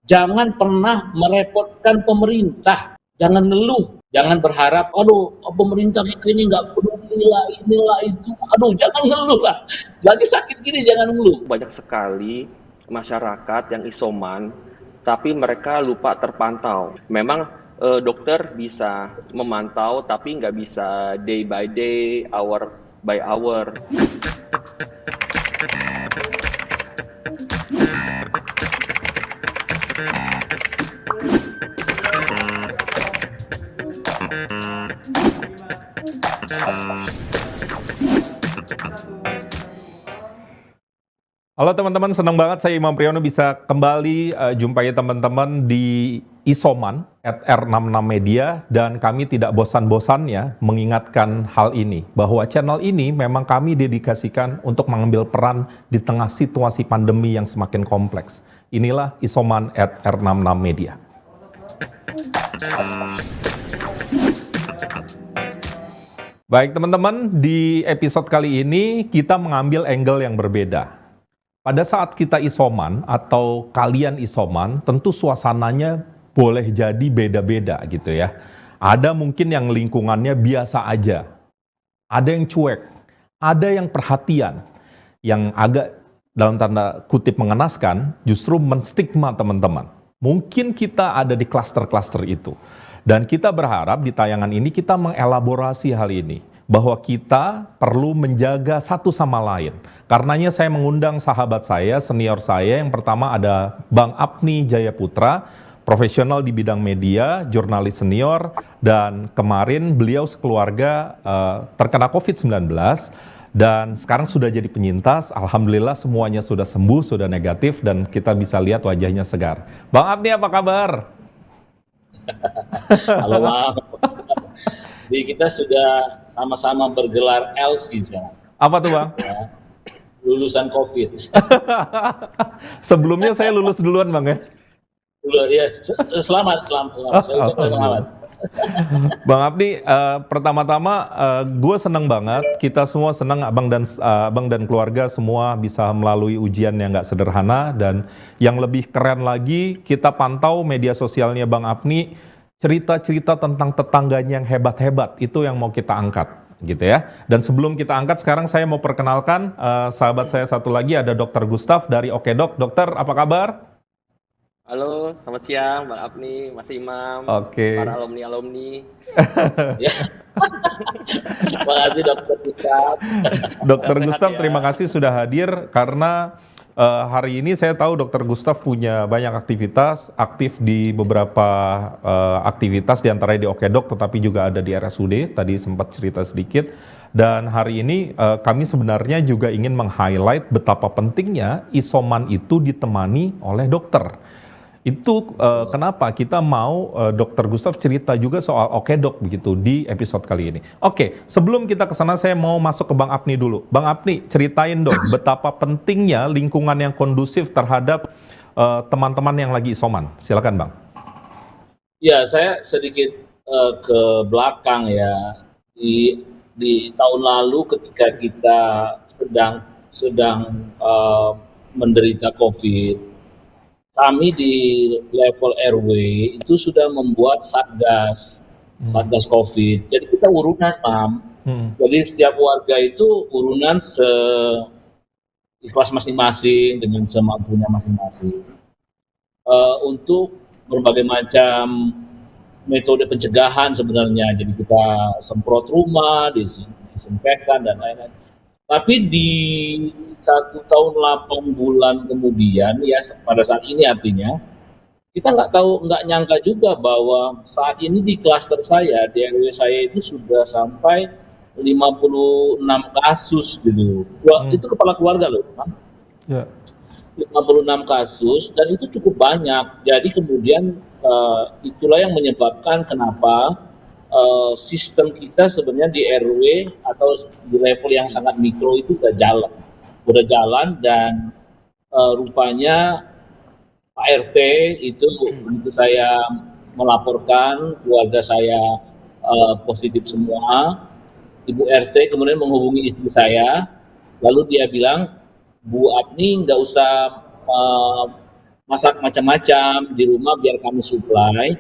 Jangan pernah merepotkan pemerintah. Jangan ngeluh. Jangan berharap, aduh pemerintah kita ini nggak peduli lah, inilah itu. Aduh, jangan ngeluh lah. Lagi sakit gini jangan ngeluh. Banyak sekali masyarakat yang isoman, tapi mereka lupa terpantau. Memang dokter bisa memantau, tapi nggak bisa day by day, hour by hour. Halo teman-teman, senang banget saya Imam Priyono bisa kembali jumpai teman-teman di Isoman @R66 Media, dan kami tidak bosan-bosannya mengingatkan hal ini, bahwa channel ini memang kami dedikasikan untuk mengambil peran di tengah situasi pandemi yang semakin kompleks. Inilah Isoman @R66 Media. Baik teman-teman, di episode kali ini kita mengambil angle yang berbeda. Pada saat kita isoman atau kalian isoman, tentu suasananya boleh jadi beda-beda gitu ya. Ada mungkin yang lingkungannya biasa aja, ada yang cuek, ada yang perhatian, yang agak dalam tanda kutip mengenaskan, justru menstigma teman-teman. Mungkin kita ada di klaster-klaster itu. Dan kita berharap di tayangan ini kita mengelaborasi hal ini, bahwa kita perlu menjaga satu sama lain. Karenanya saya mengundang sahabat saya, senior saya. Yang pertama ada Bang Apni Jayaputra, profesional di bidang media, jurnalis senior, dan kemarin beliau sekeluarga terkena COVID-19, dan sekarang sudah jadi penyintas. Alhamdulillah semuanya sudah sembuh, sudah negatif, dan kita bisa lihat wajahnya segar. Bang Apni, apa kabar? Halo Bang. Jadi kita sudah sama-sama bergelar LC sekarang. Apa tuh Bang? Ya, lulusan COVID. Sebelumnya saya lulus duluan Bang ya. Ya, selamat. Saya ucapkan selamat. Bang Apni, pertama-tama gue senang banget, kita semua senang abang dan keluarga semua bisa melalui ujian yang gak sederhana. Dan yang lebih keren lagi, kita pantau media sosialnya Bang Apni, cerita-cerita tentang tetangganya yang hebat-hebat, itu yang mau kita angkat gitu ya. Dan sebelum kita angkat, sekarang saya mau perkenalkan sahabat saya satu lagi, ada Dr. Gustaf dari Okedok. Dokter, apa kabar? Halo, selamat siang Bang Apni, Mas Imam, para alumni-alumni. Ya. Terima kasih Dr. Gustaf. Dr. Gustaf, terima kasih sudah hadir, karena hari ini saya tahu Dr. Gustaf punya banyak aktivitas, aktif di beberapa aktivitas, diantaranya di Okedok, tetapi juga ada di RSUD, tadi sempat cerita sedikit. Dan hari ini kami sebenarnya juga ingin meng-highlight betapa pentingnya isoman itu ditemani oleh dokter. Itu kenapa kita mau Dr. Gustaf cerita juga soal Okedok begitu di episode kali ini. Oke, sebelum kita ke sana saya mau masuk ke Bang Apni dulu. Bang Apni, ceritain dong betapa pentingnya lingkungan yang kondusif terhadap teman-teman yang lagi isoman. Silakan Bang. Ya, saya sedikit ke belakang ya. Di tahun lalu ketika kita sedang menderita COVID, kami di level RW itu sudah membuat satgas COVID. Jadi kita urunan, Mam. Jadi setiap warga itu urunan ikhlas masing-masing dengan semampunya masing-masing. Untuk berbagai macam metode pencegahan sebenarnya. Jadi kita semprot rumah, disinfektan dan lain-lain. Tapi di 1 tahun 8 bulan kemudian, ya pada saat ini artinya, kita nggak nyangka juga bahwa saat ini di klaster saya, di RW saya itu sudah sampai 56 kasus gitu. Itu kepala keluarga loh, Bang. Ya. 56 kasus, dan itu cukup banyak. Jadi kemudian itulah yang menyebabkan kenapa sistem kita sebenarnya di RW atau di level yang sangat mikro itu udah jalan, dan rupanya Pak RT itu begitu saya melaporkan keluarga saya positif semua, Ibu RT kemudian menghubungi istri saya, lalu dia bilang, Bu Apni nggak usah masak macam-macam di rumah biar kami supply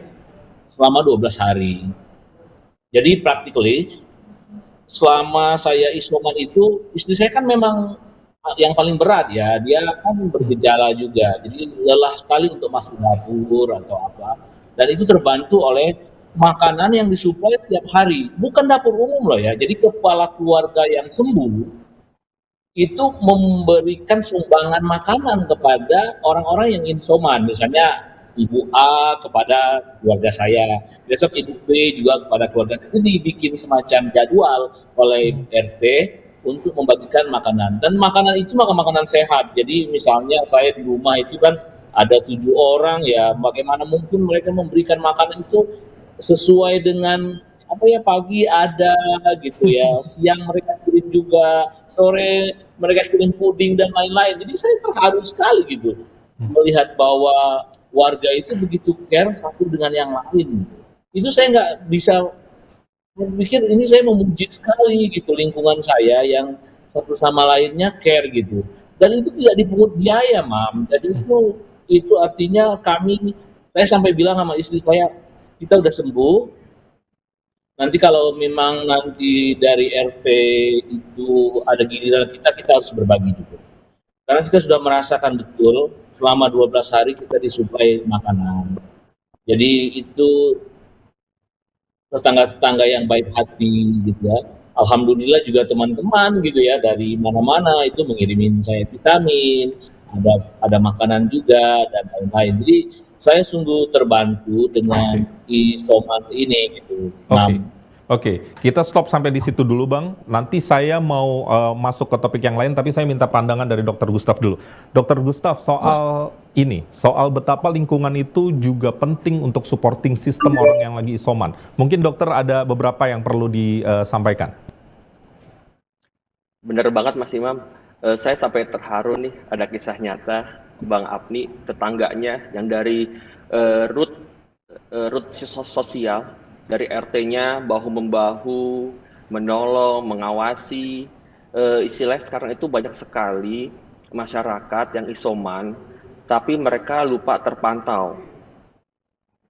selama 12 hari. Jadi practically selama saya isoman itu, istri saya kan memang yang paling berat ya, dia kan bergejala juga, jadi lelah sekali untuk masuk dapur atau apa, dan itu terbantu oleh makanan yang disuplai tiap hari, bukan dapur umum loh ya, jadi kepala keluarga yang sembuh itu memberikan sumbangan makanan kepada orang-orang yang insoman, misalnya Ibu A kepada keluarga saya, besok Ibu B juga kepada keluarga saya. Itu dibikin semacam jadwal oleh RT untuk membagikan makanan. Dan makanan itu makanan sehat. Jadi misalnya saya di rumah itu kan ada 7 orang ya, bagaimana mungkin mereka memberikan makanan itu sesuai dengan apa ya, pagi ada gitu ya, siang mereka kirim juga, sore mereka kirim puding dan lain-lain. Jadi saya terharu sekali gitu melihat bahwa warga itu begitu care satu dengan yang lain. Itu saya nggak bisa berpikir, ini saya memuji sekali gitu lingkungan saya yang satu sama lainnya care gitu. Dan itu tidak dipungut biaya, Mam. Jadi itu artinya saya sampai bilang sama istri saya, kita udah sembuh, nanti kalau memang nanti dari RT itu ada giliran kita harus berbagi juga. Karena kita sudah merasakan betul selama 12 hari kita disuplai makanan. Jadi itu tetangga-tetangga yang baik hati gitu ya. Alhamdulillah juga teman-teman gitu ya dari mana-mana itu mengirimin saya vitamin, ada makanan juga dan lain-lain. Jadi saya sungguh terbantu dengan isoman ini gitu. Oke, kita stop sampai di situ dulu Bang. Nanti saya mau masuk ke topik yang lain, tapi saya minta pandangan dari Dr. Gustaf dulu. Dr. Gustaf, soal betapa lingkungan itu juga penting untuk supporting sistem orang yang lagi isoman. Mungkin dokter ada beberapa yang perlu disampaikan. Bener banget Mas Imam. Saya sampai terharu nih, ada kisah nyata Bang Apni, tetangganya yang dari root sosial, dari RT-nya bahu-membahu, menolong, mengawasi. Istilahnya sekarang itu banyak sekali masyarakat yang isoman, tapi mereka lupa terpantau.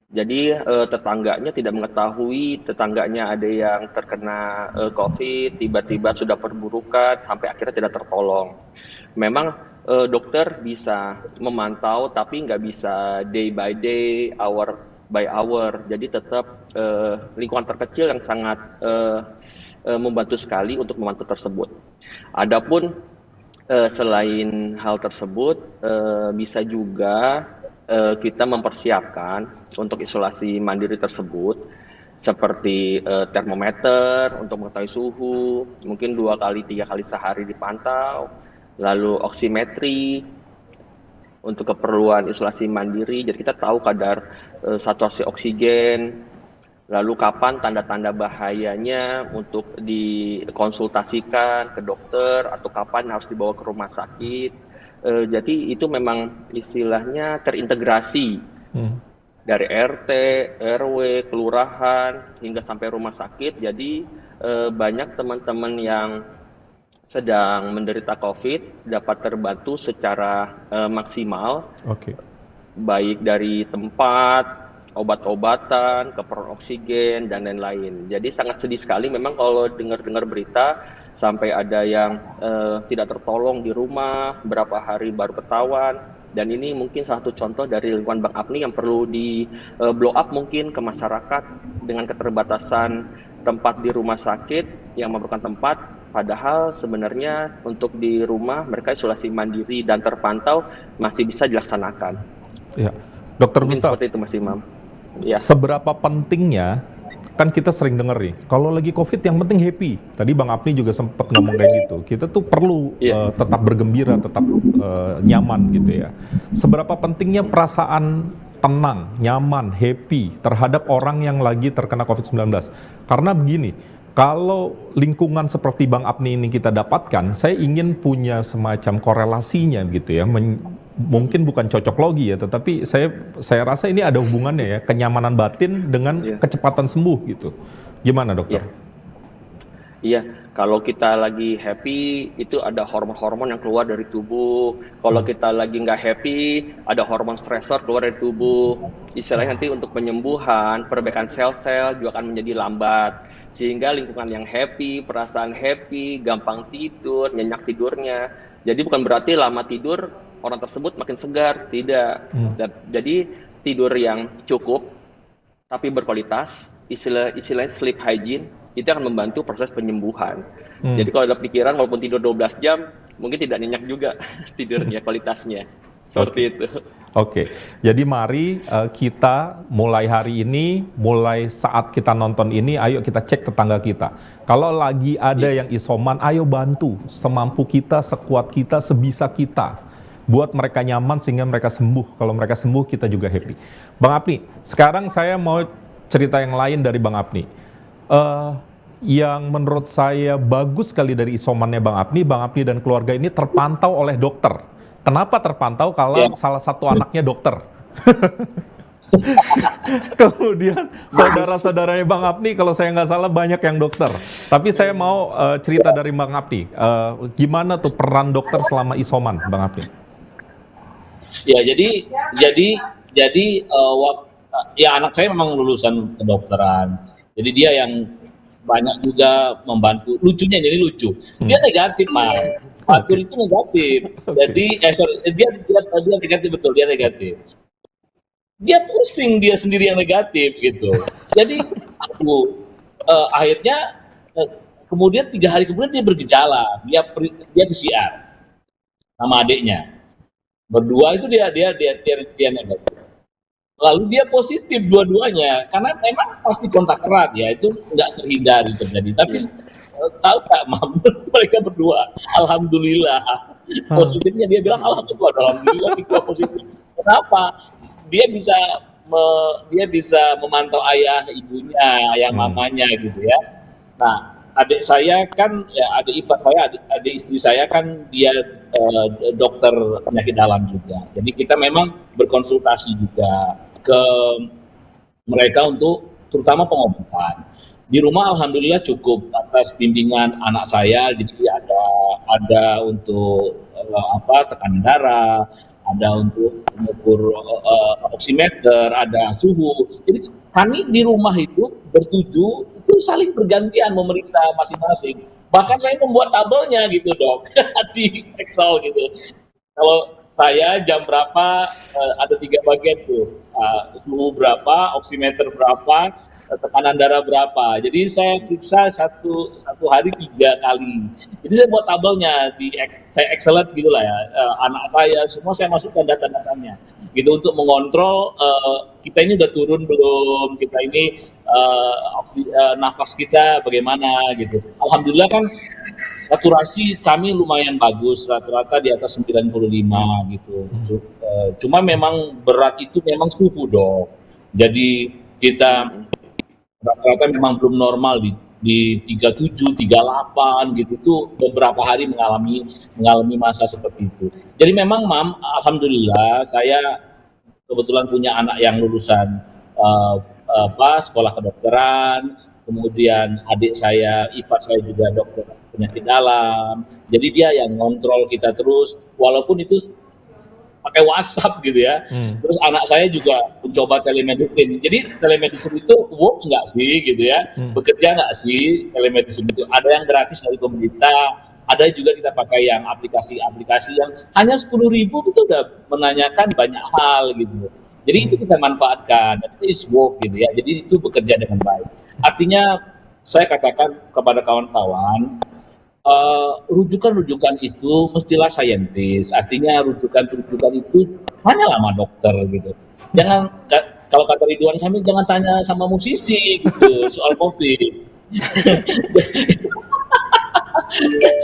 Jadi tetangganya tidak mengetahui, tetangganya ada yang terkena COVID, tiba-tiba sudah perburukan, sampai akhirnya tidak tertolong. Memang dokter bisa memantau, tapi nggak bisa day by day, hour by hour. Jadi tetap lingkungan terkecil yang sangat membantu sekali untuk memantau tersebut. Adapun selain hal tersebut, bisa juga kita mempersiapkan untuk isolasi mandiri tersebut, seperti termometer untuk mengetahui suhu, mungkin 2-3 kali sehari dipantau, lalu oximetri untuk keperluan isolasi mandiri, jadi kita tahu kadar saturasi oksigen, lalu kapan tanda-tanda bahayanya untuk dikonsultasikan ke dokter, atau kapan harus dibawa ke rumah sakit. Jadi itu memang istilahnya terintegrasi dari RT, RW, kelurahan, hingga sampai rumah sakit. Jadi banyak teman-teman yang sedang menderita COVID dapat terbantu secara maksimal, baik dari tempat, obat-obatan, keperluan oksigen, dan lain-lain. Jadi sangat sedih sekali memang kalau dengar-dengar berita sampai ada yang tidak tertolong di rumah, berapa hari baru ketahuan. Dan ini mungkin satu contoh dari lingkungan Bang Apni yang perlu di blow up mungkin ke masyarakat dengan keterbatasan tempat di rumah sakit yang memerlukan tempat. Padahal sebenarnya untuk di rumah mereka isolasi mandiri dan terpantau masih bisa dilaksanakan. Ya, Dokter Gustaf. Seperti itu Mas Imam. Ya. Seberapa pentingnya, kan kita sering denger nih, kalau lagi COVID yang penting happy. Tadi Bang Apni juga sempat ngomong kayak gitu. Kita tuh perlu tetap bergembira, tetap nyaman gitu ya. Seberapa pentingnya perasaan tenang, nyaman, happy terhadap orang yang lagi terkena COVID-19. Karena begini, kalau lingkungan seperti Bang Apni ini kita dapatkan, saya ingin punya semacam korelasinya gitu ya. Mungkin bukan cocok logi ya, tetapi saya rasa ini ada hubungannya ya, kenyamanan batin dengan kecepatan sembuh gitu. Gimana dokter? Iya, kalau kita lagi happy, itu ada hormon-hormon yang keluar dari tubuh. Kalau kita lagi nggak happy, ada hormon stresor keluar dari tubuh. Istilahnya nanti untuk penyembuhan, perbaikan sel-sel juga akan menjadi lambat. Sehingga lingkungan yang happy, perasaan happy, gampang tidur, nyenyak tidurnya. Jadi bukan berarti lama tidur orang tersebut makin segar, tidak. Jadi tidur yang cukup tapi berkualitas, istilahnya sleep hygiene, itu akan membantu proses penyembuhan. Jadi kalau ada pikiran walaupun tidur 12 jam, mungkin tidak nyenyak juga tidurnya, kualitasnya. Seperti itu. Oke, jadi mari kita mulai hari ini, mulai saat kita nonton ini, ayo kita cek tetangga kita. Kalau lagi ada yang isoman, ayo bantu semampu kita, sekuat kita, sebisa kita. Buat mereka nyaman sehingga mereka sembuh. Kalau mereka sembuh, kita juga happy. Bang Apni, sekarang saya mau cerita yang lain dari Bang Apni. Yang menurut saya bagus sekali dari isomannya Bang Apni dan keluarga ini terpantau oleh dokter. Kenapa terpantau? Kalau salah satu anaknya dokter. Kemudian saudara-saudaranya Bang Apni, kalau saya nggak salah banyak yang dokter. Tapi saya mau cerita dari Bang Apni. Gimana tuh peran dokter selama isoman, Bang Apni? Ya, ya anak saya memang lulusan kedokteran. Jadi dia yang banyak juga membantu. Lucunya jadi lucu. Dia negatif, Mas. Fatur itu negatif. Jadi dia negatif, betul, dia negatif. Dia pusing, dia sendiri yang negatif gitu. Jadi akhirnya kemudian 3 hari kemudian dia bergejala. Dia PCR sama adiknya. Berdua itu dia negatif. Lalu dia positif dua-duanya karena memang pasti kontak erat ya, itu nggak terhindari terjadi. Tapi tahu nggak, Mam, mereka berdua alhamdulillah positifnya. Dia bilang alhamdulillah kita positif. Kenapa? Dia bisa memantau ayah ibunya, ayah mamanya gitu ya. Nah, adik saya kan, ya adik ipar saya, adik istri saya kan dia dokter penyakit dalam juga. Jadi kita memang berkonsultasi juga ke mereka untuk terutama pengobatan. Di rumah alhamdulillah cukup atas bimbingan anak saya. Jadi ada untuk tekanan darah, ada untuk mengukur oximeter, ada suhu. Jadi kami di rumah itu bertujuh itu saling bergantian memeriksa masing-masing. Bahkan saya membuat tabelnya gitu, Dok, di Excel gitu. Kalau saya jam berapa, ada 3 bagian tuh, suhu berapa, oximeter berapa, tekanan darah berapa. Jadi saya periksa satu hari 3 kali. Jadi saya buat tabelnya saya Excelet gitulah ya. Anak saya semua saya masukkan data-datanya gitu untuk mengontrol kita ini udah turun belum, kita ini nafas kita bagaimana gitu. Alhamdulillah kan saturasi kami lumayan bagus, rata-rata di atas 95 gitu. Cuma memang berat itu memang suhu, Dok. Jadi kita rata-rata memang belum normal di 37, 38 gitu tuh beberapa hari mengalami masa seperti itu. Jadi memang, Mam, alhamdulillah saya kebetulan punya anak yang lulusan sekolah kedokteran, kemudian adik saya, ipar saya juga dokter penyakit dalam. Jadi dia yang ngontrol kita terus, walaupun itu pakai WhatsApp gitu ya. Terus anak saya juga mencoba telemedicine. Jadi telemedicine itu works nggak sih gitu ya? Bekerja nggak sih telemedicine itu? Ada yang gratis dari pemerintah, ada juga kita pakai yang aplikasi-aplikasi yang hanya 10.000 itu udah menanyakan banyak hal gitu. Jadi itu kita manfaatkan, dan itu is work gitu ya. Jadi itu bekerja dengan baik. Artinya saya katakan kepada kawan-kawan, rujukan-rujukan itu mestilah saintis. Artinya rujukan-rujukan itu tanyalah sama dokter gitu. Jangan, kalau kata Ridwan Kamil, jangan tanya sama musisi gitu soal COVID.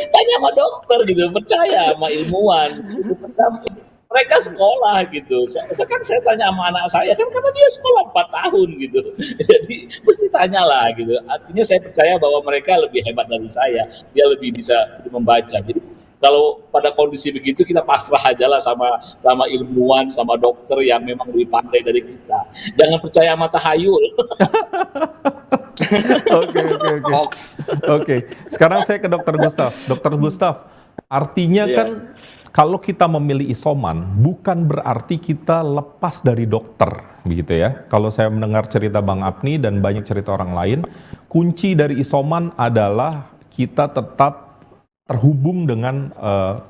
Tanya sama dokter gitu, percaya sama ilmuwan. Mereka sekolah gitu. Saya tanya sama anak saya kan karena dia sekolah 4 tahun gitu. Jadi mesti tanyalah gitu. Artinya saya percaya bahwa mereka lebih hebat dari saya. Dia lebih bisa membaca. Jadi kalau pada kondisi begitu kita pasrah aja lah sama ilmuwan, sama dokter yang memang lebih pandai dari kita. Jangan percaya sama tahayul. Oke, oke, oke. Hoax. Oke, sekarang saya ke Dokter Gustaf. Dokter Gustaf, artinya Iya. kan kalau kita memilih isoman, bukan berarti kita lepas dari dokter, begitu ya. Kalau saya mendengar cerita Bang Apni dan banyak cerita orang lain, kunci dari isoman adalah kita tetap terhubung dengan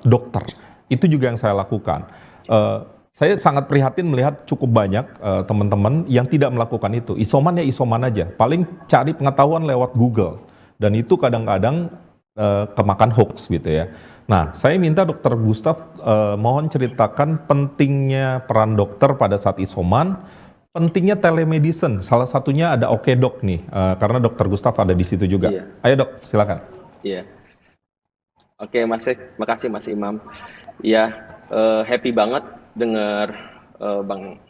dokter. Itu juga yang saya lakukan. Saya sangat prihatin melihat cukup banyak teman-teman yang tidak melakukan itu. Isoman ya isoman aja. Paling cari pengetahuan lewat Google. Dan itu kadang-kadang kemakan hoax gitu ya. Nah, saya minta Dokter Gustaf mohon ceritakan pentingnya peran dokter pada saat isoman, pentingnya telemedicine. Salah satunya ada Okedok nih, karena Dokter Gustaf ada di situ juga. Iya. Ayo dok, silakan. Iya. Oke, makasih Mas Imam. Ya, happy banget dengar Bang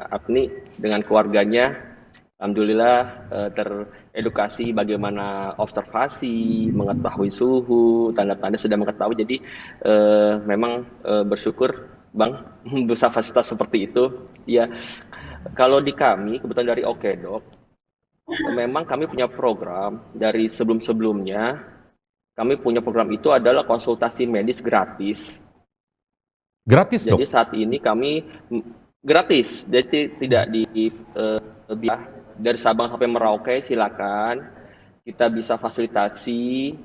Apni dengan keluarganya. Alhamdulillah teredukasi bagaimana observasi, mengetahui suhu, tanda-tanda sudah mengetahui. Jadi memang bersyukur Bang bisa fasilitas seperti itu. Ya, kalau di kami kebetulan dari Okedok, memang kami punya program dari sebelum-sebelumnya. Kami punya program itu adalah konsultasi medis gratis. Gratis Jadi dok? saat ini kami gratis, jadi tidak dari Sabang sampai Merauke silakan. Kita bisa fasilitasi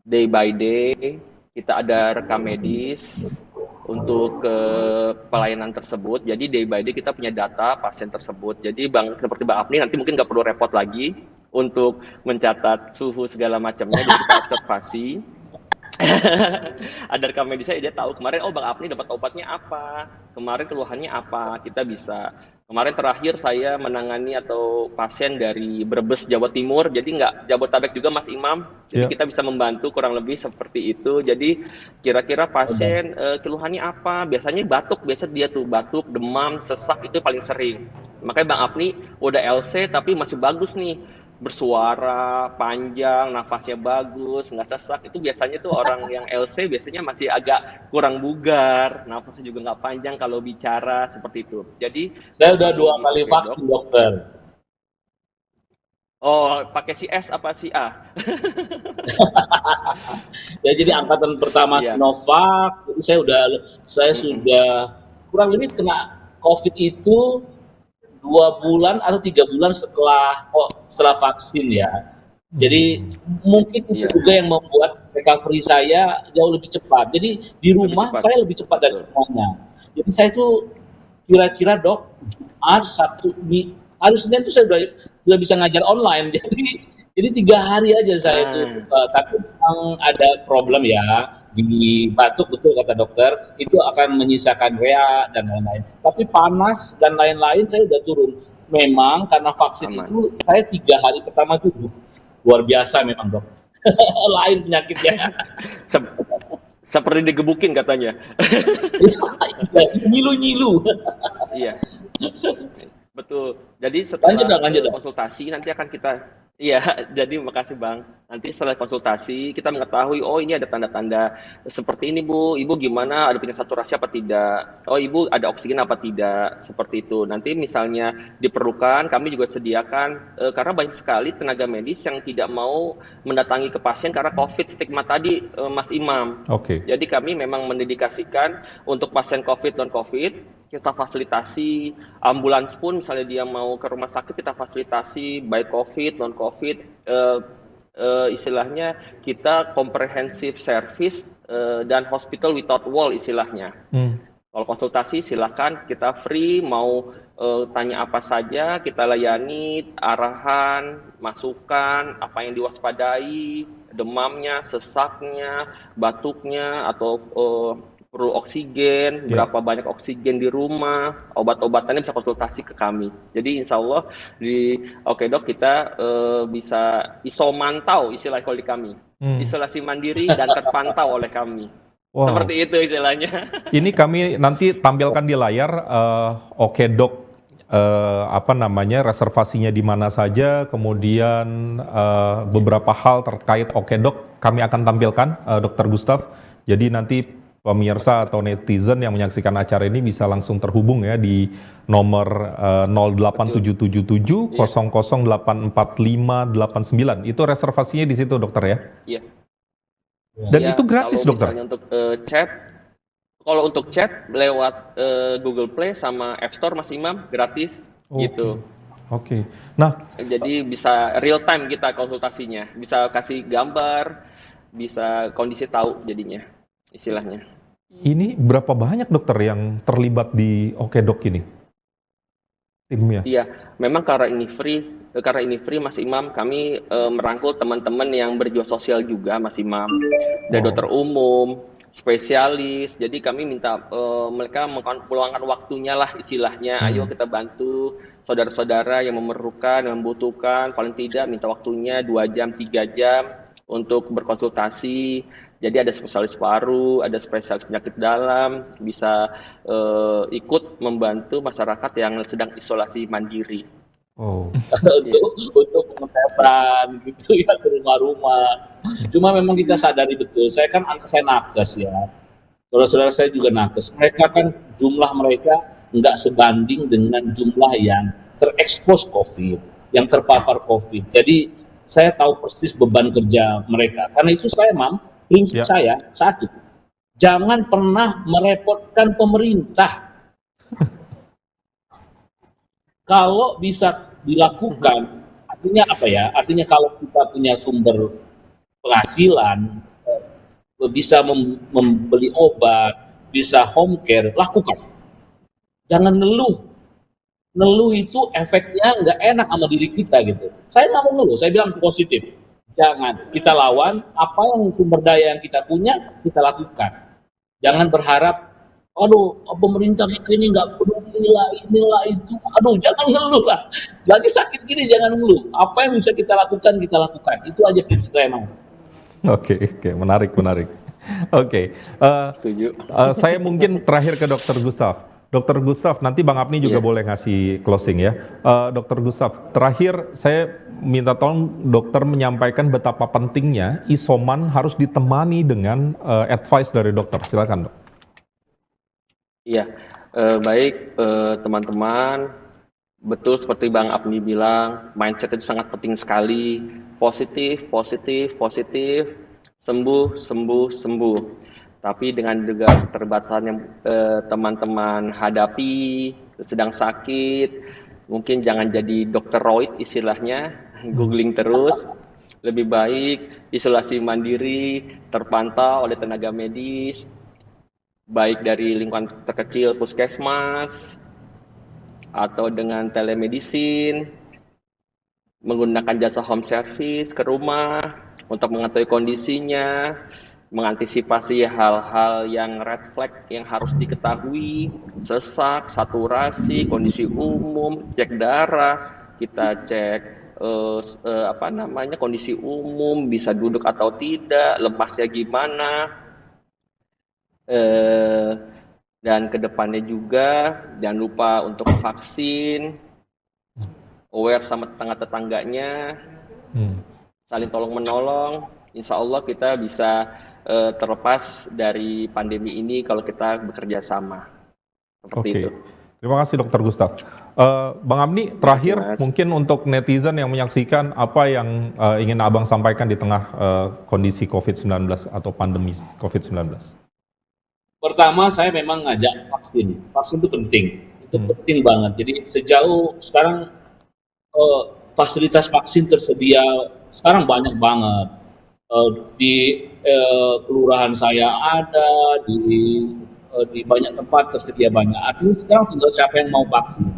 day by day. Kita ada rekam medis untuk pelayanan tersebut. Jadi day by day kita punya data pasien tersebut. Jadi seperti Bang Apni nanti mungkin nggak perlu repot lagi untuk mencatat suhu segala macamnya. Jadi kita observasi. Ada rekam medisnya, dia tahu kemarin Bang Apni dapat obatnya apa, kemarin keluhannya apa, kita bisa. Kemarin terakhir saya menangani atau pasien dari Brebes Jawa Timur, jadi nggak Jabodetabek juga Mas Imam, jadi kita bisa membantu kurang lebih seperti itu. Jadi kira-kira pasien keluhannya apa, biasanya biasa dia tuh batuk, demam, sesak itu paling sering. Makanya Bang Apni udah LC tapi masih bagus nih, bersuara panjang, nafasnya bagus, nggak sesak. Itu biasanya tuh orang yang LC biasanya masih agak kurang bugar, nafasnya juga nggak panjang kalau bicara seperti itu. Jadi saya udah 2 kali vaksin dokter. Oh, pakai si S apa si A? Saya jadi angkatan pertama Sinovac, jadi saya sudah kurang lebih kena COVID itu 2 bulan atau 3 bulan setelah vaksin ya. Jadi mungkin itu juga yang membuat recovery saya jauh lebih cepat. Jadi di rumah saya lebih cepat dari semuanya. Jadi saya tuh kira-kira dok, Sabtu, hari Senin tuh saya sudah bisa ngajar online. Jadi 3 hari aja saya itu. Tapi memang ada problem ya, di batuk betul kata dokter, itu akan menyisakan rea dan lain-lain. Tapi panas dan lain-lain saya udah turun. Memang karena vaksin itu saya 3 hari pertama itu luar biasa memang dok. Lain penyakitnya. Seperti digebukin katanya. Nyilu-nyilu. Iya. Betul. Jadi setelah konsultasi nanti akan kita jadi makasih Bang. Nanti setelah konsultasi kita mengetahui ini ada tanda-tanda seperti ini Bu. Ibu gimana? Ada penyakit saturasi apa tidak? Ibu ada oksigen apa tidak? Seperti itu. Nanti misalnya diperlukan kami juga sediakan karena banyak sekali tenaga medis yang tidak mau mendatangi ke pasien karena COVID stigma tadi Mas Imam. Oke. Jadi kami memang mendedikasikan untuk pasien COVID non COVID. Kita fasilitasi ambulans pun misalnya dia mau ke rumah sakit kita fasilitasi baik COVID non COVID istilahnya kita comprehensive service dan hospital without wall istilahnya. Kalau konsultasi silahkan kita free, mau tanya apa saja kita layani, arahan, masukan, apa yang diwaspadai, demamnya, sesaknya, batuknya atau perlu oksigen, berapa banyak oksigen di rumah, obat-obatannya bisa konsultasi ke kami. Jadi insya Allah di Okedok kita bisa isomantau istilah kalau di kami. Isolasi mandiri dan terpantau oleh kami. Wow. Seperti itu istilahnya. Ini kami nanti tampilkan di layar Okedok reservasinya di mana saja, kemudian beberapa hal terkait Okedok kami akan tampilkan Dokter Gustaf. Jadi nanti pemirsa atau netizen yang menyaksikan acara ini bisa langsung terhubung ya di nomor 08777 008459. Itu reservasinya di situ dokter ya? Iya. Dan Ya, itu gratis kalau dokter? misalnya untuk chat, kalau untuk chat lewat Google Play sama App Store Mas Imam gratis gitu. Oke. Nah, Jadi bisa real time kita konsultasinya, bisa kasih gambar, bisa kondisi tahu jadinya istilahnya. ini berapa banyak dokter yang terlibat di Okedok ini? Timnya? Iya, memang karena ini free Mas Imam, kami merangkul teman-teman yang berjiwa sosial juga Mas Imam, dari Oh. dokter umum, spesialis. Jadi kami minta mereka meluangkan waktunya lah istilahnya. Ayo kita bantu saudara-saudara yang memerlukan, yang membutuhkan, paling tidak minta waktunya 2 jam, 3 jam untuk berkonsultasi. Jadi ada spesialis paru, ada spesialis penyakit dalam, bisa ikut membantu masyarakat yang sedang isolasi mandiri. Oh. untuk pengetesan gitu ya ke rumah-rumah. Cuma memang kita sadari betul, saya kan anak saya nakes ya, saudara-saudara saya juga nakes. Mereka kan jumlah mereka nggak sebanding dengan jumlah yang terekspos COVID, yang terpapar COVID. Jadi saya tahu persis beban kerja mereka. Karena itu saya, prinsip Ya. saya satu, jangan pernah merepotkan pemerintah. Kalau bisa dilakukan, artinya apa ya? Artinya kalau kita punya sumber penghasilan, bisa membeli obat, bisa home care, lakukan. Jangan ngeluh. Ngeluh itu efeknya nggak enak sama diri kita gitu. Saya nggak mau ngeluh, saya bilang positif. Jangan, kita lawan apa yang sumber daya yang kita punya, kita lakukan. Jangan berharap, aduh pemerintah kita ini nggak peduli lah, inilah itu. Aduh, jangan ngeluh lah. Lagi sakit gini jangan ngeluh. Apa yang bisa kita lakukan, kita lakukan. Itu aja prinsip saya, Mang. Oke, menarik. Oke, Setuju. saya mungkin terakhir ke Dokter Gustaf. Dokter Gustaf, nanti Bang Apni juga boleh ngasih closing ya. Dokter Gustaf, terakhir saya minta tolong dokter menyampaikan betapa pentingnya isoman harus ditemani dengan advice dari dokter. Silakan dok. Iya, baik teman-teman, betul seperti Bang Apni bilang, mindset itu sangat penting sekali. Positif, sembuh. Tapi dengan juga keterbatasan yang teman-teman hadapi, sedang sakit, mungkin jangan jadi dokter Royd istilahnya, googling terus. Lebih baik isolasi mandiri, terpantau oleh tenaga medis, baik dari lingkungan terkecil puskesmas, atau dengan telemedicine, menggunakan jasa home service ke rumah untuk mengetahui kondisinya, mengantisipasi hal-hal yang red flag yang harus diketahui, sesak, saturasi, kondisi umum, cek darah, kita cek kondisi umum, bisa duduk atau tidak, lepasnya gimana, dan kedepannya juga jangan lupa untuk vaksin, aware sama tetangga-tetangganya, saling tolong-menolong. Insya Allah kita bisa terlepas dari pandemi ini kalau kita bekerja sama. Seperti itu. Terima kasih Dokter Gustaf. Bang Apni, terakhir mungkin untuk netizen yang menyaksikan apa yang ingin Abang sampaikan di tengah kondisi COVID-19 atau pandemi COVID-19. Pertama, saya memang ngajak vaksin. Vaksin itu penting. Itu penting banget. Jadi sejauh sekarang fasilitas vaksin tersedia sekarang banyak banget. Di kelurahan saya ada, di banyak tempat tersedia banyak. Artinya sekarang tinggal siapa yang mau vaksin.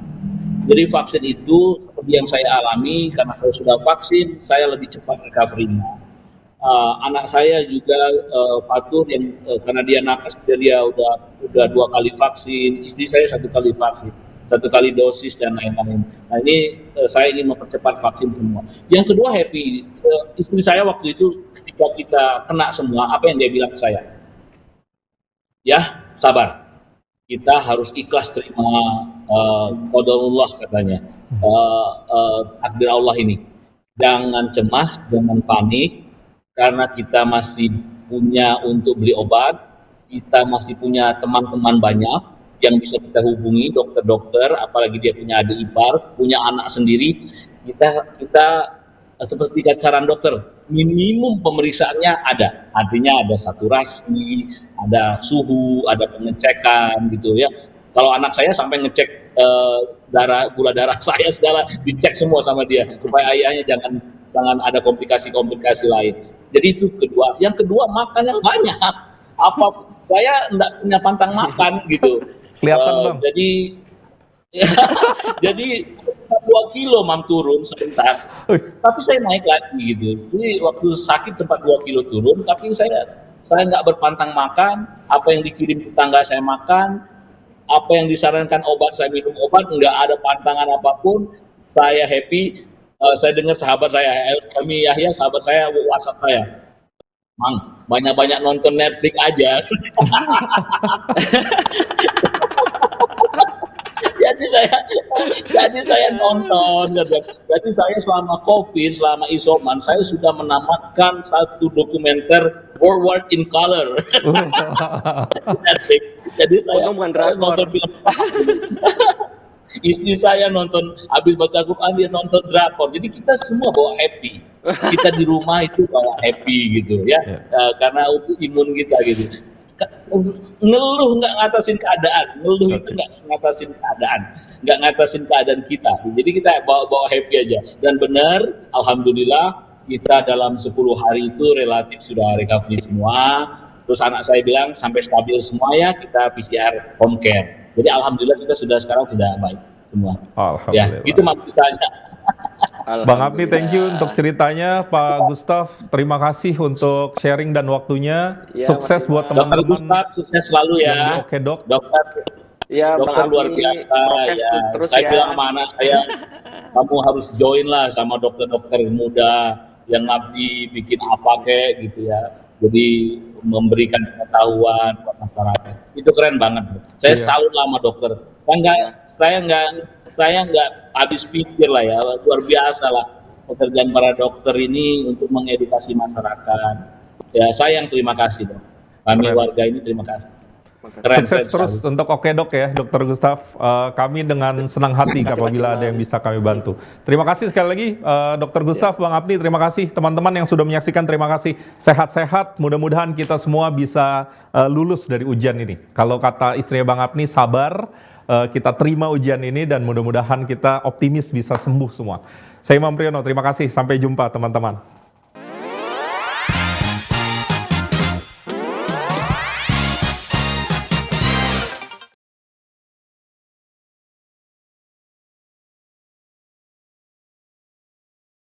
Jadi vaksin itu seperti yang saya alami, karena saya sudah vaksin, saya lebih cepat recovery-nya. Anak saya juga Fatur yang karena dia nakes, dia udah 2 kali vaksin, istri saya 1 kali vaksin, 1 kali dosis dan lain-lain. Nah ini saya ingin mempercepat vaksin semua. Yang kedua happy, istri saya waktu itu ketika kita kena semua, apa yang dia bilang ke saya? Ya sabar, kita harus ikhlas terima qadarullah katanya, takdir Allah ini. Jangan cemas, jangan panik, karena kita masih punya untuk beli obat, kita masih punya teman-teman banyak yang bisa kita hubungi, dokter-dokter, apalagi dia punya adik ipar, punya anak sendiri, kita seperti saran dokter, minimum pemeriksaannya ada, artinya ada saturasi, ada suhu, ada pengecekan gitu ya. Kalau anak saya sampai ngecek gula darah saya segala dicek semua sama dia supaya ayahnya jangan ada komplikasi-komplikasi lain. Jadi itu kedua. Yang kedua, makan yang banyak. Apa saya enggak punya pantang makan gitu. Kelihatan Bang. Jadi jadi 2 kilo mam turun sebentar, tapi saya naik lagi gitu. Jadi waktu sakit sempat 2 kilo turun, tapi saya nggak berpantang makan. Apa yang dikirim tetangga saya makan, apa yang disarankan obat saya minum obat, nggak ada pantangan apapun. Saya happy. Saya dengar sahabat saya, Helmi Yahya, sahabat saya WhatsApp saya, Mang, banyak-banyak nonton Netflix aja. jadi saya nonton. Jadi saya selama COVID, selama isoman, saya sudah menamatkan satu dokumenter World in Color. Netflix. Jadi saya nonton film. Istri saya nonton, habis baca Quran dia nonton drakor. Jadi kita semua bawa happy. Kita di rumah itu bawa happy gitu ya. Karena untuk imun kita gitu. Ngeluh nggak ngatasin keadaan, ngeluh itu nggak ngatasin keadaan, nggak ngatasin keadaan kita. Jadi kita bawa happy aja. Dan benar, alhamdulillah kita dalam 10 hari itu relatif sudah recovery semua. Terus anak saya bilang sampai stabil semua ya, kita PCR home care. Jadi alhamdulillah kita sekarang sudah baik semua. Ya, itu maksudnya. Bang Apni, thank you untuk ceritanya. Pak Gustaf, terima kasih untuk sharing dan waktunya. Ya, sukses buat teman-teman. Dokter Gustaf, sukses selalu ya. Oke dok. Ya, dokter luar biasa. Ya. Terus saya ya. bilang sama anak saya, kamu harus join lah sama dokter-dokter muda yang ngabdi bikin apa kek gitu ya. Jadi memberikan pengetahuan buat masyarakat. Itu keren banget. Saya salut sama dokter. Saya nggak habis pikir lah ya, luar biasa lah pekerjaan para dokter ini untuk mengedukasi masyarakat. Ya, saya yang terima kasih dok. Kami warga ini terima kasih. Sukses terus untuk Oke Dok ya, Dokter Gustaf. Kami dengan senang hati apabila ada yang bisa kami bantu. Terima kasih sekali lagi Dokter Gustaf, Bang Apni, terima kasih. Teman-teman yang sudah menyaksikan, terima kasih. Sehat-sehat, mudah-mudahan kita semua bisa lulus dari ujian ini. Kalau kata istrinya Bang Apni, sabar, kita terima ujian ini dan mudah-mudahan kita optimis bisa sembuh semua. Saya Imam Priyono, terima kasih. Sampai jumpa teman-teman.